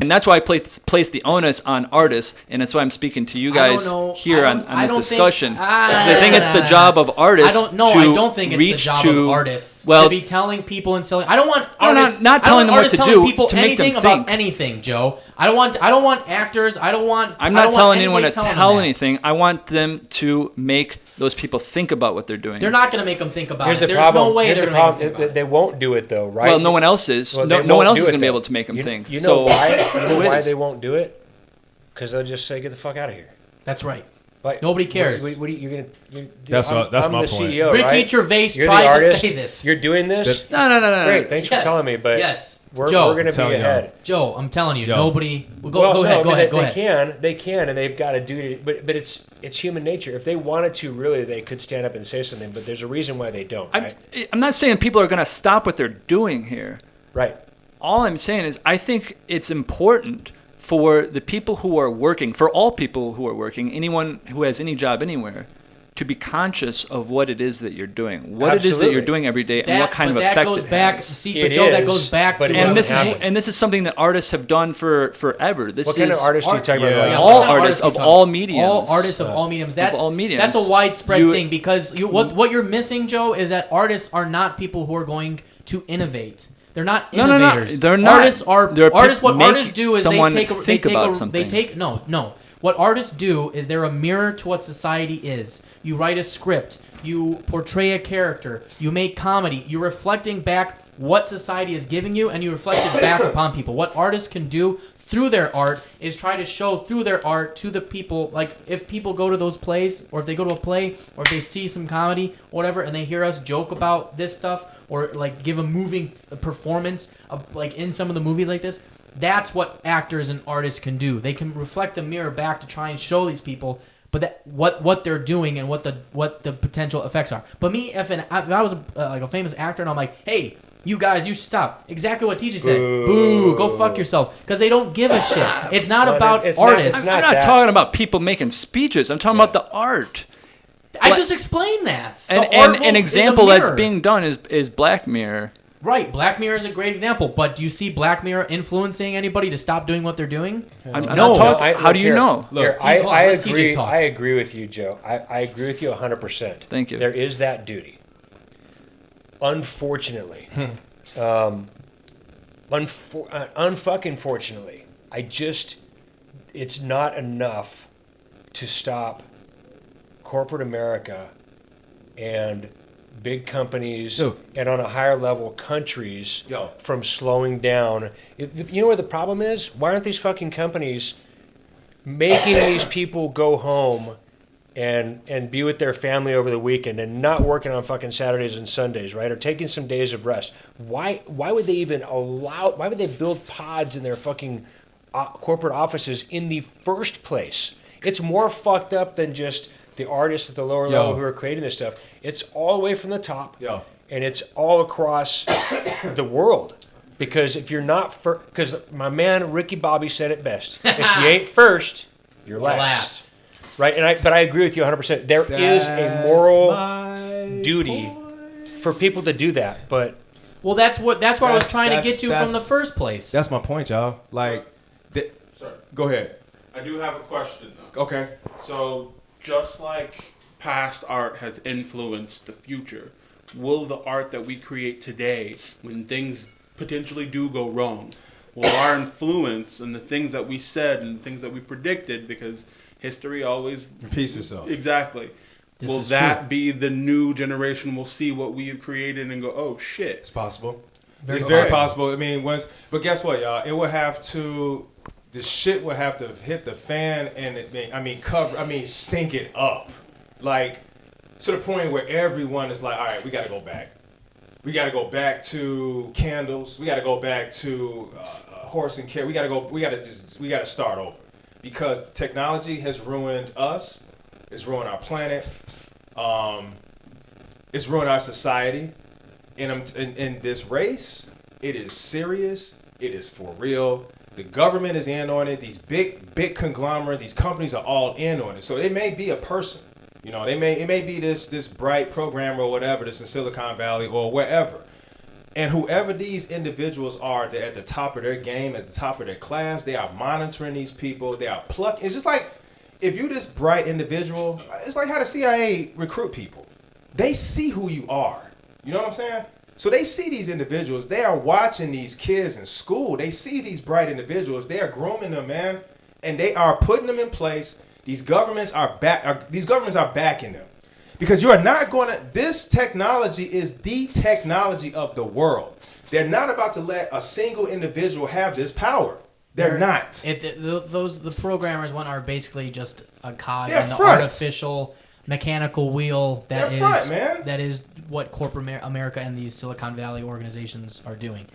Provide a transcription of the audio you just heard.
and that's why I place the onus on artists, and that's why I'm speaking to you guys here on this discussion. I think it's the job of artists. I don't think it's the job of artists to be telling people and selling. I don't want artists not telling them what to do people to make them anything think about anything, Joe. I don't want actors. I'm not telling anyone to tell anything. I want them to make those people think about what they're doing. They're not going to make them think about it. There's no way they're going to make them think about it. They won't do it, though, right? Well, no one else is. Well, no one else is going to be able to make them think. You know why they won't do it? Because they'll just say, get the fuck out of here. That's right. Like, nobody cares. That's my I'm point. the CEO, Ricky right? Gervais You're tried the to artist. say this. You're doing this? No. Great, thanks for telling me, but we're going to be ahead. Joe, I'm telling you, nobody... Go ahead. They can, and they've got a duty. But it's human nature. If they wanted to, really, they could stand up and say something, but there's a reason why they don't, right? I'm not saying people are going to stop what they're doing here. Right. All I'm saying is I think it's important for the people who are working, for all people who are working, anyone who has any job anywhere, to be conscious of what it is that you're doing, what it is that you're doing every day, and what kind of effect it has. That goes back to... And this is something that artists have done forever. What kind of artists are you talking about? All artists of all mediums. All artists of all mediums. That's a widespread thing, because what you're missing, Joe, is that artists are not people who are going to innovate. They're not innovators. They're not. What artists do is What artists do is they're a mirror to what society is. You write a script, you portray a character, you make comedy, you're reflecting back what society is giving you, and you reflect it back upon people. What artists can do through their art is try to show through their art to the people. Like, if people go to those plays, or if they go to a play, or if they see some comedy, or whatever, and they hear us joke about this stuff, or like give a moving performance of, like, in some of the movies like this, that's what actors and artists can do. They can reflect the mirror back to try and show these people, but that what they're doing and what the potential effects are. But me, if I was like a famous actor and I'm like, hey, you guys, you should stop. Exactly what TJ said. Boo, go fuck yourself. Because they don't give a shit. It's not about artists. I'm not talking about people making speeches. I'm talking about the art. I just explained that. An example that's being done is Black Mirror. Right, Black Mirror is a great example, but do you see Black Mirror influencing anybody to stop doing what they're doing? How do you know? Look, I agree with you, Joe. I agree with you 100%. Thank you. There is that duty. Unfortunately, unfucking fortunately, it's not enough to stop corporate America and big companies and on a higher level countries from slowing down. You know where the problem is? Why aren't these fucking companies making these people go home and be with their family over the weekend and not working on fucking Saturdays and Sundays, right? Or taking some days of rest? Why would they even why would they build pods in their fucking corporate offices in the first place? It's more fucked up than just the artists at the lower level who are creating this stuff. It's all the way from the top, and it's all across the world. Because if you're not because my man Ricky Bobby said it best: if you ain't first, you're last. Right, but I agree with you 100%. There is a moral duty for people to do that, but that's where I was trying to get to from the first place. That's my point, y'all. Like, sorry, go ahead. I do have a question though. Okay. So, just like past art has influenced the future, will the art that we create today, when things potentially do go wrong, will our influence and the things that we said and the things that we predicted, because history always repeats itself. Exactly. Will that be the new generation? Will see what we have created and go, oh shit. It's possible. It's very possible. I mean, but guess what, y'all? It would have to. The shit would have to hit the fan and stink it up, like to the point where everyone is like, all right, we got to go back. We got to go back to candles. We got to go back to horse and carriage. We got to start over. Because technology has ruined us, it's ruined our planet, it's ruined our society. In this race, it is serious, it is for real. The government is in on it. These big conglomerates, these companies are all in on it. So it may be a person, it may be this bright programmer or whatever that's in Silicon Valley or wherever. And whoever these individuals are, they're at the top of their game, at the top of their class. They are monitoring these people. They are plucking. It's just like, if you're this bright individual, it's like how the CIA recruit people. They see who you are. You know what I'm saying? So they see these individuals. They are watching these kids in school. They see these bright individuals. They are grooming them, man, and they are putting them in place. These governments are backing them, because you are not going to. This technology is the technology of the world. They're not about to let a single individual have this power. They're not. The programmers are basically just a cog They're in the fronts. artificial mechanical wheel They're front, man. that is what corporate America and these Silicon Valley organizations are doing.